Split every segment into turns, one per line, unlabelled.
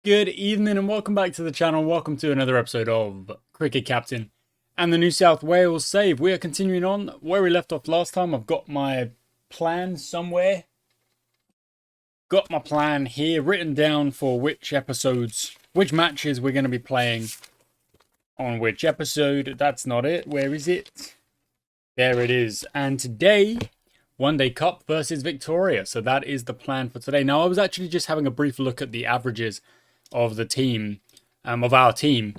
Good evening and welcome back to the channel. Welcome to another episode of Cricket Captain and the New South Wales save. We are continuing on where we left off last time. I've got my plan somewhere. Got my plan here written down for which episodes, which matches we're going to be playing on which episode. That's not it. Where is it? There it is. And today, One Day Cup versus Victoria. So that is the plan for today. Now, I was actually just having a brief look at the averages of the team, of our team,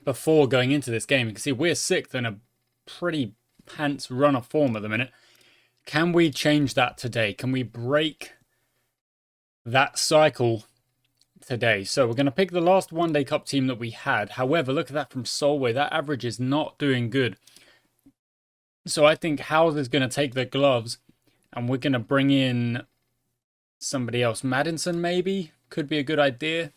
before going into this game. You can see we're 6th in a pretty pants run of form at the minute. Can we change that today? Can we break that cycle today? So we're going to pick the last One Day Cup team that we had. However, look at that from Solway. That average is not doing good. So I think Howes is going to take the gloves and we're going to bring in somebody else. Maddinson maybe could be a good idea.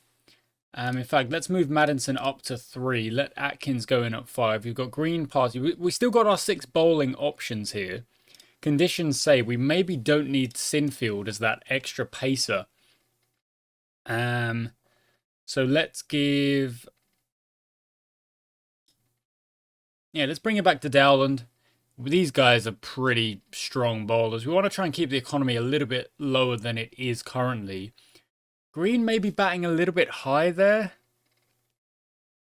In fact, let's move Maddinson up to 3. Let Atkins go in at 5. We've got Green, Party. We still got our 6 bowling options here. Conditions say we maybe don't need Sinfield as that extra pacer. So let's give... Yeah, let's bring it back to Dowland. These guys are pretty strong bowlers. We want to try and keep the economy a little bit lower than it is currently. Green may be batting a little bit high there.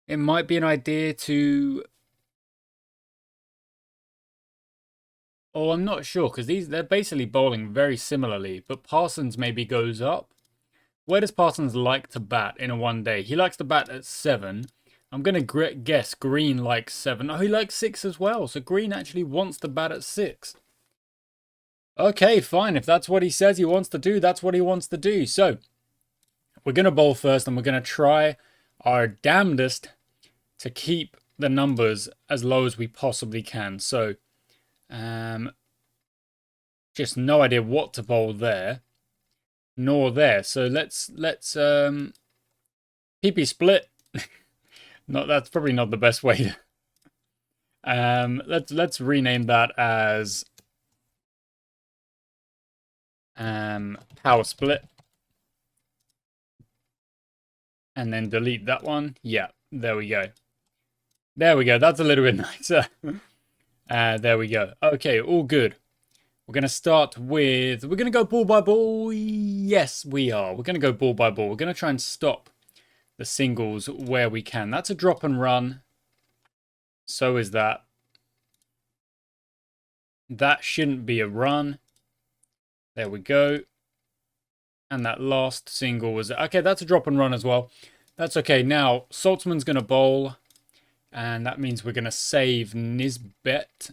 It might be an idea to... Oh, I'm not sure, because they're basically bowling very similarly. But Parsons maybe goes up. Where does Parsons like to bat in a one day? He likes to bat at 7. I'm going to guess Green likes 7. Oh, he likes 6 as well. So Green actually wants to bat at 6. Okay, fine. If that's what he says he wants to do, that's what he wants to do. So we're going to bowl first and we're going to try our damnedest to keep the numbers as low as we possibly can. So just no idea what to bowl there. Nor there. So let's PP split. That's probably not the best way to let's rename that as power split. And then delete that one. Yeah, there we go. There we go. That's a little bit nicer. There we go. Okay, all good. We're going to start with... We're going to go ball by ball. Yes, we are. We're going to go ball by ball. We're going to try and stop the singles where we can. That's a drop and run. So is that. That shouldn't be a run. There we go. And that last single was... Okay, that's a drop and run as well. That's okay. Now, Saltzman's going to bowl. And that means we're going to save Nisbet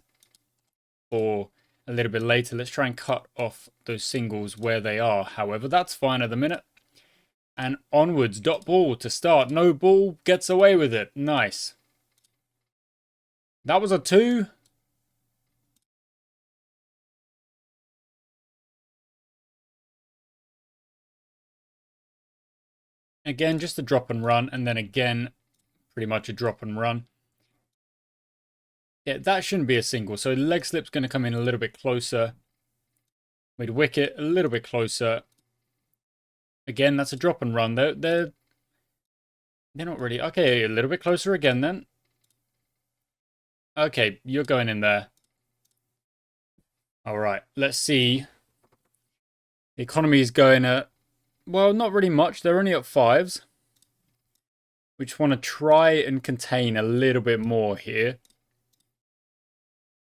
for a little bit later. Let's try and cut off those singles where they are. However, that's fine at the minute. And onwards, dot ball to start. No ball, gets away with it. Nice. That was a 2. Again, just a drop and run. And then again, pretty much a drop and run. Yeah, that shouldn't be a single. So leg slip's going to come in a little bit closer. Mid wicket, a little bit closer. Again, that's a drop and run. They're not really... Okay, a little bit closer again then. Okay, you're going in there. All right, let's see. The economy is going at... Well, not really much. They're only at 5s. We just want to try and contain a little bit more here.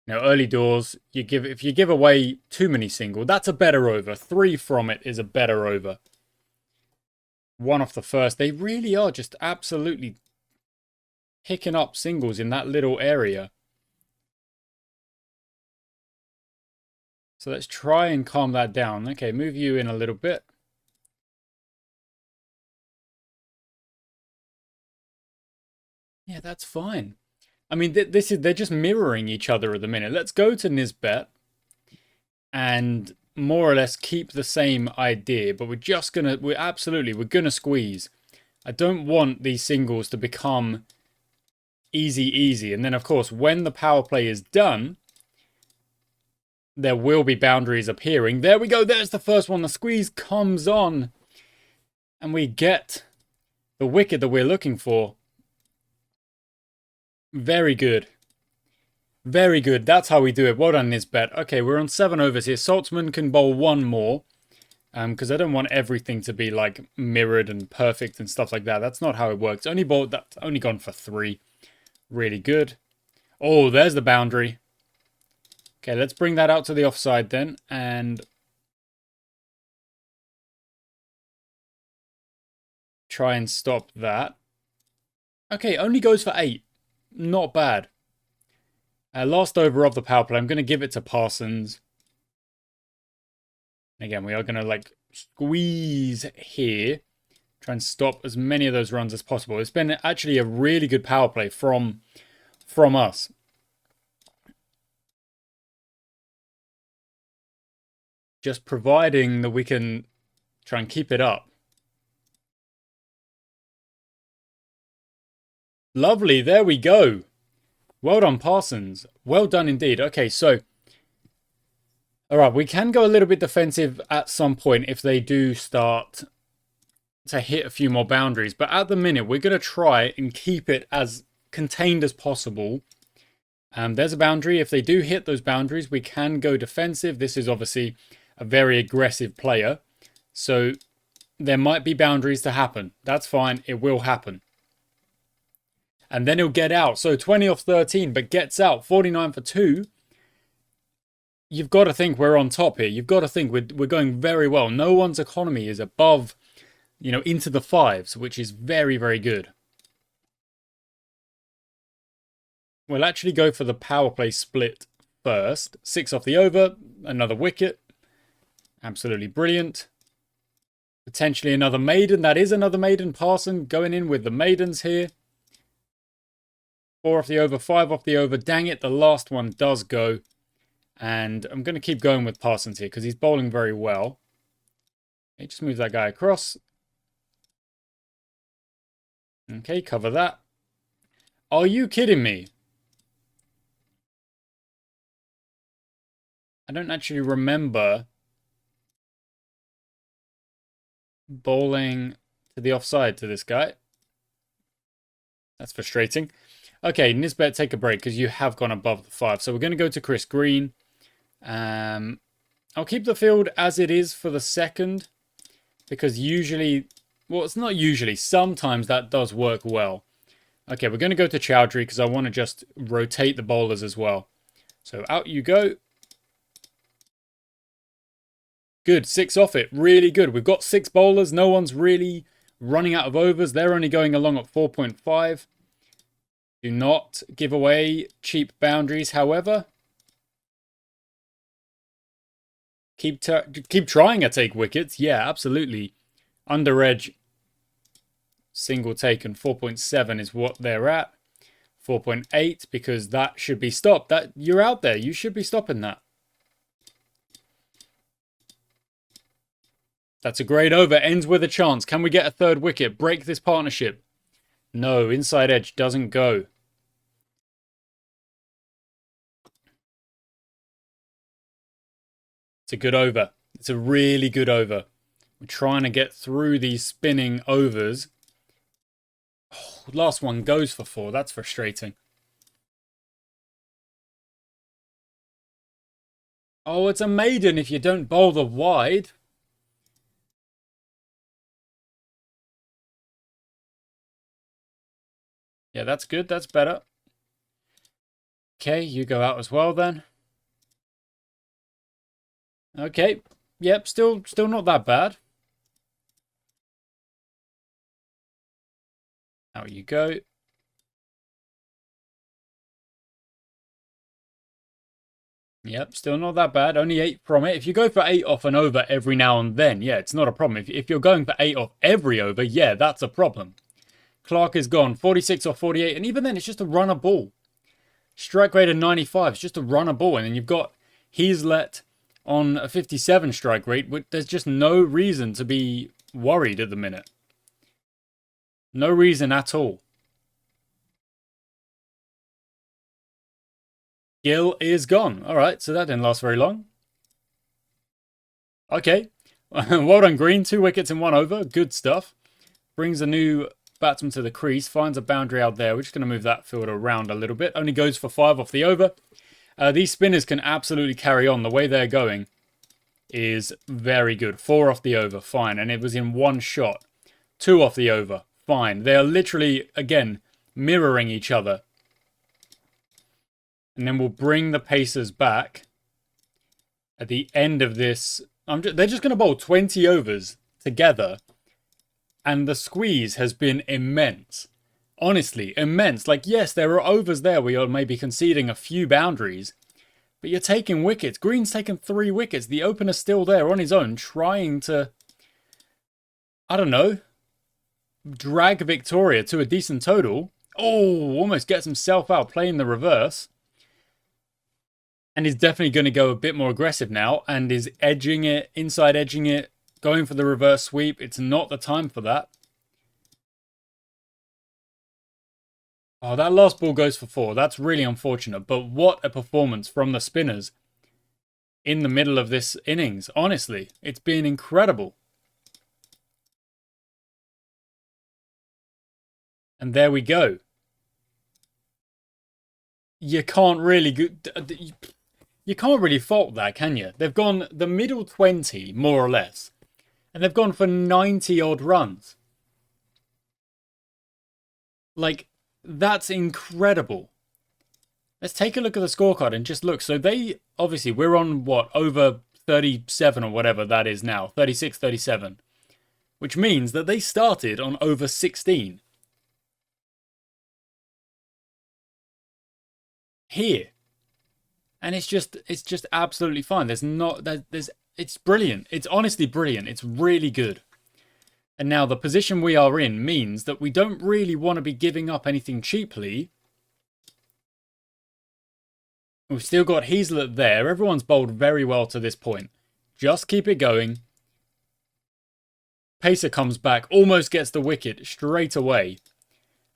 Now, early doors, if you give away too many singles, that's a better over. 3 from it is a better over. 1 off the first. They really are just absolutely picking up singles in that little area. So let's try and calm that down. Okay, move you in a little bit. Yeah, that's fine. I mean, they're just mirroring each other at the minute. Let's go to Nisbet and more or less keep the same idea, but we're gonna squeeze. I don't want these singles to become easy. And then, of course, when the power play is done, there will be boundaries appearing. There we go. There's the first one. The squeeze comes on. And we get the wicket that we're looking for. Very good. Very good. That's how we do it. Well done, Nisbet. Okay, we're on 7 overs here. Saltzman can bowl one more. Because I don't want everything to be like mirrored and perfect and stuff like that. That's not how it works. Only gone for 3. Really good. Oh, there's the boundary. Okay, let's bring that out to the offside then. And try and stop that. Okay, only goes for 8. Not bad. Last over of the power play. I'm going to give it to Parsons. Again, we are going to like squeeze here. Try and stop as many of those runs as possible. It's been actually a really good power play from us. Just providing that we can try and keep it up. Lovely, there we go. Well done, Parsons. Well done indeed. Okay, so... Alright, we can go a little bit defensive at some point if they do start to hit a few more boundaries. But at the minute, we're going to try and keep it as contained as possible. There's a boundary. If they do hit those boundaries, we can go defensive. This is obviously a very aggressive player. So there might be boundaries to happen. That's fine. It will happen. And then he'll get out. So 20 off 13, but gets out. 49 for 2. You've got to think we're on top here. You've got to think we're going very well. No one's economy is above, you know, into the 5s, which is very, very good. We'll actually go for the power play split first. 6 off the over. Another wicket. Absolutely brilliant. Potentially another maiden. That is another maiden. Parson going in with the maidens here. 4 off the over, 5 off the over. Dang it, the last one does go. And I'm going to keep going with Parsons here because he's bowling very well. Okay, just move that guy across. Okay, cover that. Are you kidding me? I don't actually remember bowling to the offside to this guy. That's frustrating. Okay, Nisbet, take a break because you have gone above the 5. So we're going to go to Chris Green. I'll keep the field as it is for the second because usually, well, it's not usually, sometimes that does work well. Okay, we're going to go to Chowdhury because I want to just rotate the bowlers as well. So out you go. Good, 6 off it. Really good. We've got 6 bowlers. No one's really running out of overs. They're only going along at 4.5. Do not give away cheap boundaries, however. Keep trying to take wickets. Yeah, absolutely. Under edge, single taken. 4.7 is what they're at. 4.8 because that should be stopped. That you're out there. You should be stopping that. That's a great over. Ends with a chance. Can we get a third wicket? Break this partnership. No, inside edge doesn't go. It's a good over. It's a really good over. We're trying to get through these spinning overs. Oh, last one goes for 4. That's frustrating. Oh, it's a maiden if you don't bowl the wide. Yeah, that's good. That's better. Okay, you go out as well then. Okay. Yep, still not that bad. Out you go. Yep, still not that bad. Only 8 from it. If you go for 8 off and over every now and then, yeah, it's not a problem. If you're going for 8 off every over, yeah, that's a problem. Clark is gone. 46 off 48. And even then, it's just a runner ball. Strike rate of 95. It's just a runner ball. And then you've got Heaslet on a 57 strike rate. There's just no reason to be worried at the minute. No reason at all. Gill is gone. All right, so that didn't last very long. Okay. Well done, Green. 2 wickets in 1 over. Good stuff. Brings a new batsman to the crease, finds a boundary out there. We're just going to move that field around a little bit. Only goes for 5 off the over. These spinners can absolutely carry on. The way they're going is very good. 4 off the over, fine. And it was in one shot. 2 off the over, fine. They are literally, again, mirroring each other. And then we'll bring the pacers back at the end of this. They're just going to bowl 20 overs together. And the squeeze has been immense. Honestly, immense. Like, yes, there are overs there where you're maybe conceding a few boundaries. But you're taking wickets. Green's taken 3 wickets. The opener's still there on his own, trying to, I don't know, drag Victoria to a decent total. Oh, almost gets himself out playing the reverse. And is definitely going to go a bit more aggressive now. And is edging it, inside edging it, going for the reverse sweep. It's not the time for that. Oh, that last ball goes for 4. That's really unfortunate. But what a performance from the spinners in the middle of this innings. Honestly, it's been incredible. And there we go. You can't really fault that, can you? They've gone the middle 20, more or less. And they've gone for 90 odd runs. Like, that's incredible. Let's take a look at the scorecard and just look. So they, obviously, we're on what, over 37 or whatever that is now. 36, 37. Which means that they started on over 16. Here. And it's just absolutely fine. It's brilliant. It's honestly brilliant. It's really good. And now the position we are in means that we don't really want to be giving up anything cheaply. We've still got Heazlett there. Everyone's bowled very well to this point. Just keep it going. Pacer comes back, almost gets the wicket straight away.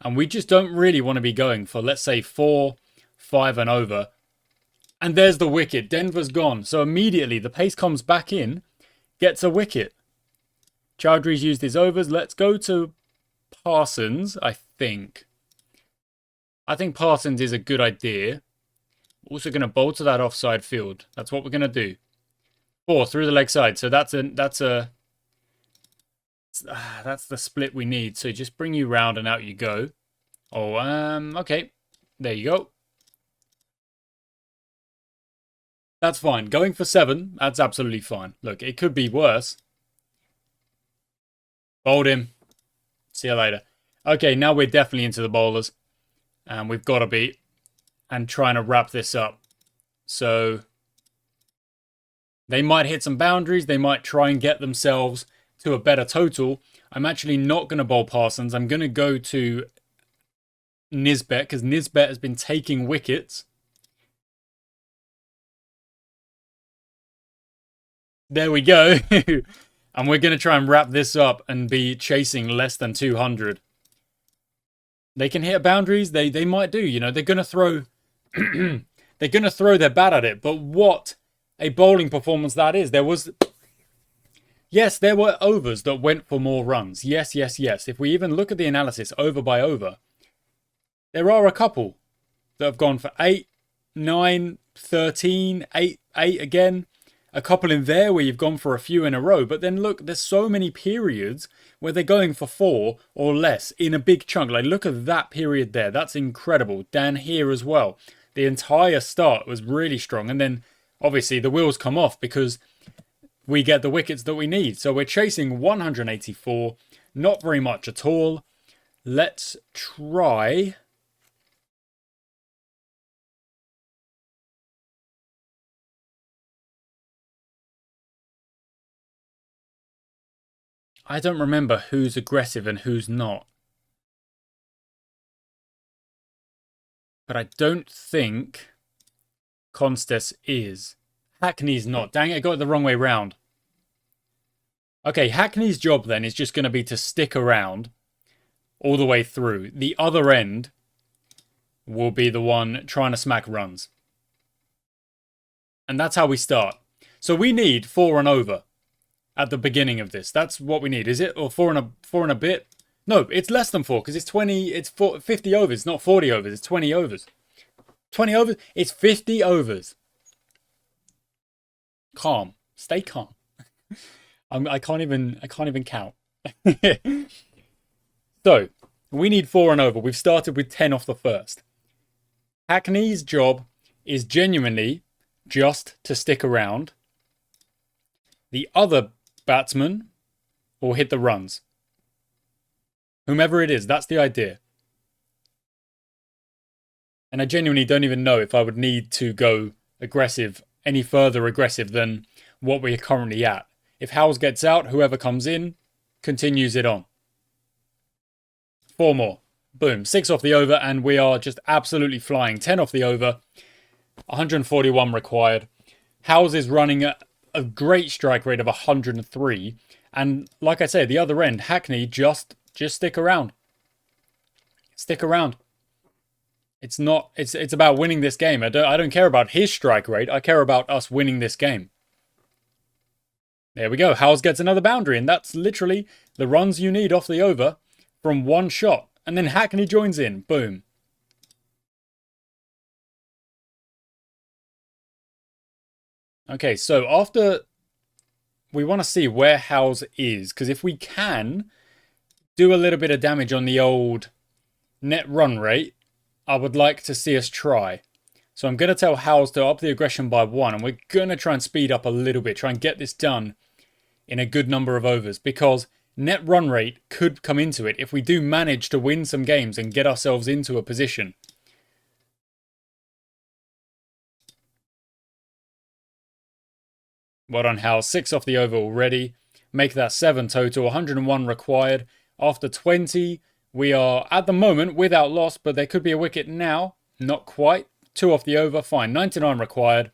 And we just don't really want to be going for, let's say, 4, 5 and over. And there's the wicket. Denver's gone. So immediately the pace comes back in, gets a wicket. Chowdhury's used his overs. Let's go to Parsons, I think. I think Parsons is a good idea. Also going to bowl to that offside field. That's what we're going to do. 4 through the leg side. So that's the split we need. So just bring you round and out you go. Oh, okay. There you go. That's fine. Going for 7, that's absolutely fine. Look, it could be worse. Bowled him. See you later. Okay, now we're definitely into the bowlers. And we've got to be. And trying to wrap this up. So they might hit some boundaries. They might try and get themselves to a better total. I'm actually not going to bowl Parsons. I'm going to go to Nisbet. Because Nisbet has been taking wickets. There we go. And we're going to try and wrap this up and be chasing less than 200. They can hit boundaries. They might do. You know, they're going to throw... they're going to throw their bat at it. But what a bowling performance that is. Yes, there were overs that went for more runs. Yes. If we even look at the analysis over by over, there are a couple that have gone for 8, 9, 13, 8 again. A couple in there where you've gone for a few in a row. But then look, there's so many periods where they're going for 4 or less in a big chunk. Like, look at that period there. That's incredible. Dan here as well. The entire start was really strong. And then, obviously, the wheels come off because we get the wickets that we need. So we're chasing 184. Not very much at all. Let's try... I don't remember who's aggressive and who's not. But I don't think Constes is. Hackney's not. Dang it, I got it the wrong way round. Okay, Hackney's job then is just going to be to stick around all the way through. The other end will be the one trying to smack runs. And that's how we start. So we need 4 and over at the beginning of this. That's what we need, is it? Or 4 and a bit? No, it's less than 4 because it's 20. It's 50 overs, not 40 overs. It's 20 overs. 20 overs. It's 50 overs. Calm. Stay calm. I can't even. I can't even count. So we need 4 and over. We've started with 10 off the first. Hackney's job is genuinely just to stick around. The other batsman will hit the runs. Whomever it is, that's the idea. And I genuinely don't even know if I would need to go aggressive, any further aggressive than what we're currently at. If Howes gets out, whoever comes in continues it on. 4 more. Boom. 6 off the over, and we are just absolutely flying. 10 off the over. 141 required. Howes is running a great strike rate of 103. And like I say, the other end, Hackney, just stick around. Stick around. It's not. It's about winning this game. I don't care about his strike rate. I care about us winning this game. There we go. Howes gets another boundary, and that's literally the runs you need off the over from one shot. And then Hackney joins in. Boom. Okay, so after we want to see where Howes is, because if we can do a little bit of damage on the old net run rate, I would like to see us try. So I'm going to tell Howes to up the aggression by 1, and we're going to try and speed up a little bit, try and get this done in a good number of overs, because net run rate could come into it if we do manage to win some games and get ourselves into a position. Well done, Howes. 6 off the over already. Make that 7 total. 101 required. After 20, we are at the moment without loss, but there could be a wicket now. Not quite. 2 off the over. Fine. 99 required.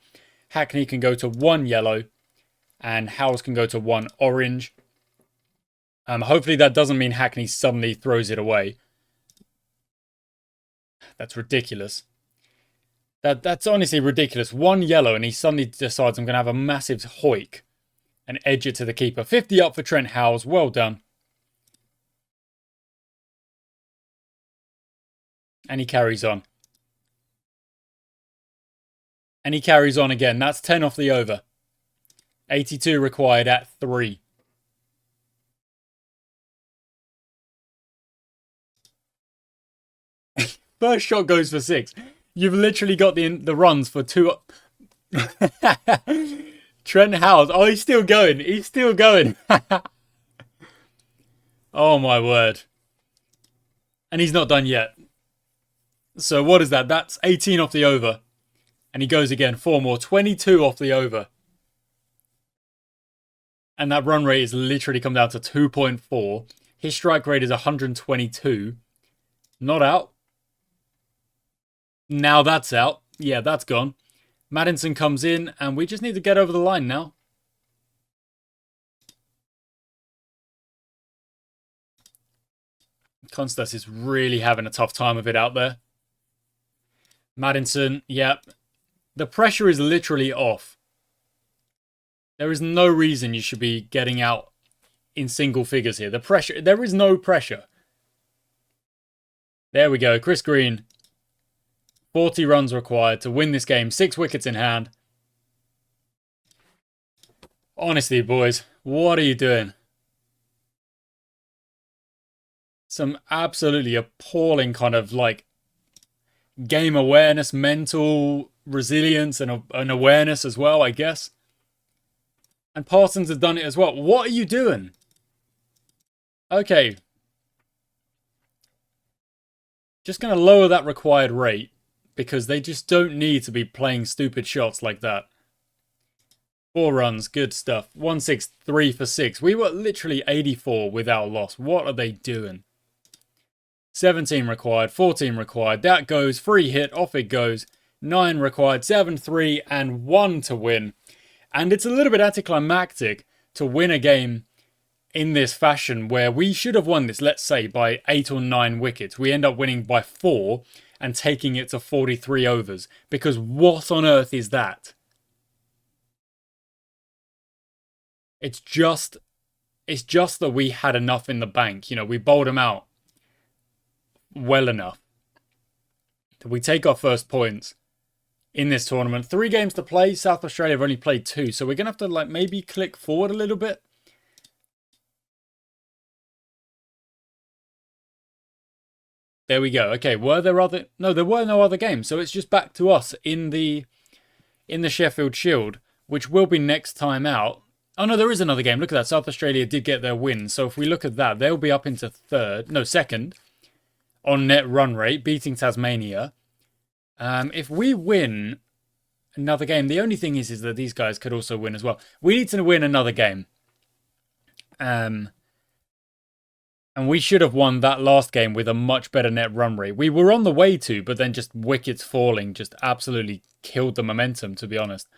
Hackney can go to 1 yellow, and Howes can go to 1 orange. Hopefully that doesn't mean Hackney suddenly throws it away. That's ridiculous. That's honestly ridiculous. 1 yellow and he suddenly decides I'm going to have a massive hoik and edge it to the keeper. 50 up for Trent Howes. Well done. And he carries on. And he carries on again. That's 10 off the over. 82 required at 3. First shot goes for 6. You've literally got the runs for 2. Trent Howes. Oh, he's still going. He's still going. Oh, my word. And he's not done yet. So what is that? That's 18 off the over. And he goes again. 4 more. 22 off the over. And that run rate is literally come down to 2.4. His strike rate is 122. Not out. Now that's out. Yeah, that's gone. Maddinson comes in, and we just need to get over the line now. Constas is really having a tough time of it out there. Maddinson, yep. The pressure is literally off. There is no reason you should be getting out in single figures here. There is no pressure. There we go. Chris Green. 40 runs required to win this game. 6 wickets in hand. Honestly, boys, what are you doing? Some absolutely appalling kind of like game awareness, mental resilience, and an awareness as well, I guess. And Parsons has done it as well. What are you doing? Okay. Just going to lower that required rate, because they just don't need to be playing stupid shots like that. 4 runs, good stuff. 163 for 6. We were literally 84 without loss. What are they doing? 17 required, 14 required. That goes, free hit, off it goes. 9 required, 7, 3, and 1 to win. And it's a little bit anticlimactic to win a game in this fashion where we should have won this, let's say, by 8 or 9 wickets. We end up winning by 4 and taking it to 43 overs. Because what on earth is that? It's It's just that we had enough in the bank. You know, we bowled them out well enough that we take our first points in this tournament. 3 games to play. South Australia have only played 2. So we're going to have to like maybe click forward a little bit. There we go. Okay, were there other... No, there were no other games. So it's just back to us in the Sheffield Shield, which will be next time out. Oh, no, there is another game. Look at that. South Australia did get their win. So if we look at that, they'll be up into second on net run rate, beating Tasmania. If we win another game, the only thing is that these guys could also win as well. We need to win another game. And we should have won that last game with a much better net run rate. We were on the way to, but then just wickets falling just absolutely killed the momentum, to be honest.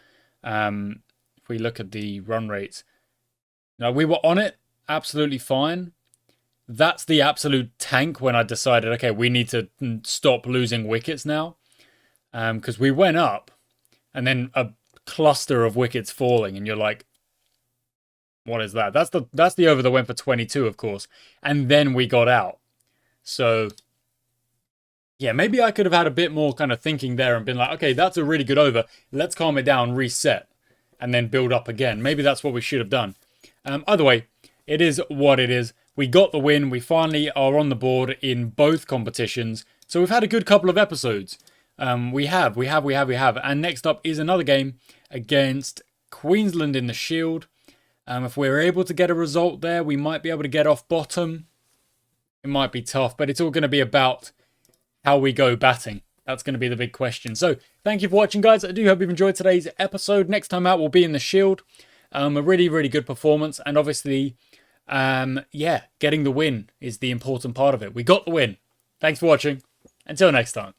If we look at the run rates. Now, we were on it absolutely fine. That's the absolute tank when I decided, okay, we need to stop losing wickets now. Because we went up and then a cluster of wickets falling and you're like, what is that? That's the over that went for 22, of course. And then we got out. So, yeah, maybe I could have had a bit more kind of thinking there and been like, okay, that's a really good over. Let's calm it down, reset, and then build up again. Maybe that's what we should have done. Either way, it is what it is. We got the win. We finally are on the board in both competitions. So we've had a good couple of episodes. We have. And next up is another game against Queensland in the Shield. If we're able to get a result there, we might be able to get off bottom. It might be tough, but it's all going to be about how we go batting. That's going to be the big question. So, thank you for watching, guys. I do hope you've enjoyed today's episode. Next time out, we'll be in the Shield. A really, really good performance. And obviously, yeah, getting the win is the important part of it. We got the win. Thanks for watching. Until next time.